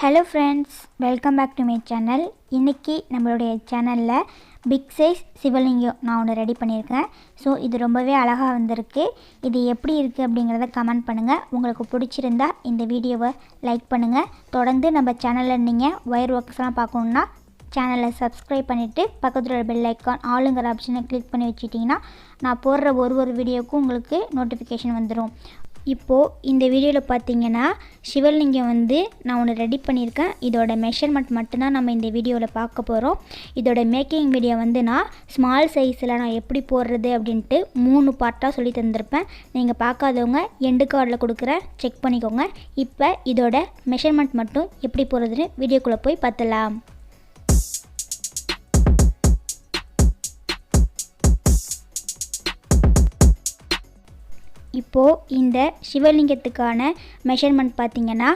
Hello friends, welcome back to my channel. இன்றைக்கி நம்மளுடைய சேனலில் பிக் சைஸ் சிவலிங்கம் நான் ஒன்று ரெடி பண்ணியிருக்கேன். ஸோ இது ரொம்பவே அழகாக வந்திருக்கு. இது எப்படி இருக்குது அப்படிங்கிறத கமெண்ட் பண்ணுங்கள். உங்களுக்கு பிடிச்சிருந்தா இந்த வீடியோவை லைக் பண்ணுங்கள். தொடர்ந்து நம்ம சேனலில் நீங்கள் ஒயர் ஒர்க்ஸ்லாம் பார்க்கணுன்னா சேனலை சப்ஸ்கிரைப் பண்ணிவிட்டு பக்கத்தில் உள்ள பெல் ஐக்கான் ஆளுங்கிற ஆப்ஷனை கிளிக் பண்ணி வச்சுட்டிங்கன்னா நான் போடுற ஒரு வீடியோவுக்கும் உங்களுக்கு நோட்டிஃபிகேஷன் வந்துடும். இப்போது இந்த வீடியோவில் பார்த்தீங்கன்னா சிவலிங்கம் நான் ஒன்று ரெடி பண்ணியிருக்கேன். இதோட மெஷர்மெண்ட் மட்டும்தான் நம்ம இந்த வீடியோவில் பார்க்க போகிறோம். இதோட மேக்கிங் வீடியோ நான் ஸ்மால் சைஸில் நான் எப்படி போடுறது அப்படின்ட்டு 3 பார்ட்டாக சொல்லி தந்திருப்பேன். நீங்கள் பார்க்காதவங்க எண்டு கார்டில் கொடுக்குறேன், செக் பண்ணிக்கோங்க. இப்போ இதோட மெஷர்மெண்ட் மட்டும் எப்படி போடுறதுன்னு வீடியோக்குள்ளே போய் பார்த்துலாம். இப்போது இந்த சிவலிங்கத்துக்கான மெஷர்மெண்ட் பார்த்திங்கன்னா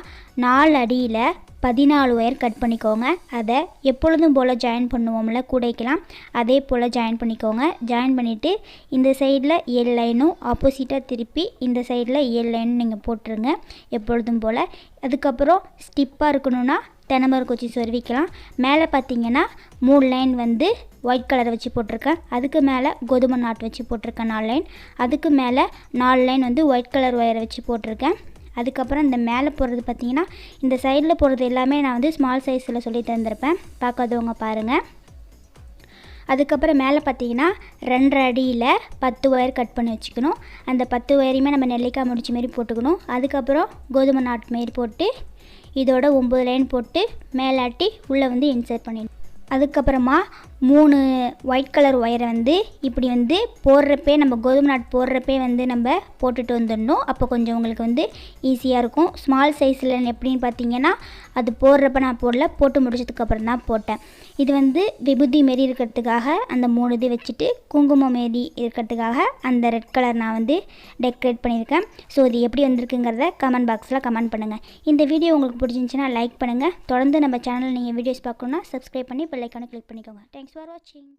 4 அடியில் 14 ஒயர் கட் பண்ணிக்கோங்க. அதை எப்பொழுதும் போல் ஜாயின் பண்ணுவோம்ல கூடைக்கலாம், அதே போல் ஜாயின் பண்ணிக்கோங்க. ஜாயின் பண்ணிவிட்டு இந்த சைடில் 7 லைனும் ஆப்போசிட்டாக திருப்பி இந்த சைடில் 7 லைனும் நீங்கள் போட்டுருங்க எப்பொழுதும் போல். அதுக்கப்புறம் ஸ்டிப்பாக இருக்கணும்னா தென்னமரம் குச்சி சொருவிக்கலாம். மேலே பார்த்தீங்கன்னா 3 லைன் ஒயிட் கலரை வச்சு போட்டிருக்கேன். அதுக்கு மேலே கோதுமை நாட்டு வச்சு போட்டிருக்கேன் 4 லைன். அதுக்கு மேலே 4 லைன் ஒயிட் கலர் ஒயரை வச்சு போட்டிருக்கேன். அதுக்கப்புறம் இந்த மேலே போடுறது பார்த்திங்கன்னா இந்த சைடில் போடுறது எல்லாமே நான் ஸ்மால் சைஸில் சொல்லி தந்திருப்பேன், பார்க்காதவங்க பாருங்கள். அதுக்கப்புறம் மேலே பார்த்தீங்கன்னா 2.5 அடியில் 10 ஒயர் கட் பண்ணி வச்சுக்கணும். அந்த 10 ஒயரையுமே நம்ம நெல்லிக்காய் முடிச்ச மாரி போட்டுக்கணும். அதுக்கப்புறம் கோதுமை நாட்டு மாரி போட்டு இதோட 9 லைன் போட்டு மேலாட்டி உள்ளே இன்சர்ட் பண்ணிடணும். அதுக்கப்புறமா 3 ஒயிட் கலர் ஒயரை இப்படி போடுறப்பே நம்ம கோதுமை நாட்டு போடுறப்பே நம்ம போட்டுட்டு வந்துடணும். அப்போ கொஞ்சம் உங்களுக்கு ஈஸியாக இருக்கும். ஸ்மால் சைஸில் எப்படின்னு பார்த்தீங்கன்னா அது போடுறப்ப நான் போட்டு முடிச்சதுக்கப்புறம் தான் போட்டேன். இது விபூதி மாரி இருக்கிறதுக்காக அந்த 3 இது வச்சுட்டு குங்குமம் மாரி இருக்கிறதுக்காக அந்த ரெட் கலர் நான் டெக்கரேட் பண்ணியிருக்கேன். ஸோ இது எப்படி வந்திருக்குங்கிறத கமெண்ட் பாக்ஸில் கமெண்ட் பண்ணுங்கள். இந்த வீடியோ உங்களுக்கு பிடிச்சிருந்துச்சுன்னா லைக் பண்ணுங்கள். தொடர்ந்து நம்ம சேனலில் நீங்கள் வீடியோஸ் பார்க்கணுன்னா சப்ஸ்கிரைப் பண்ணி பெல் ஐக்கானை கிளிக் பண்ணிக்கோங்க. தேங்க்ஸ் ஃபார் வாட்சிங்.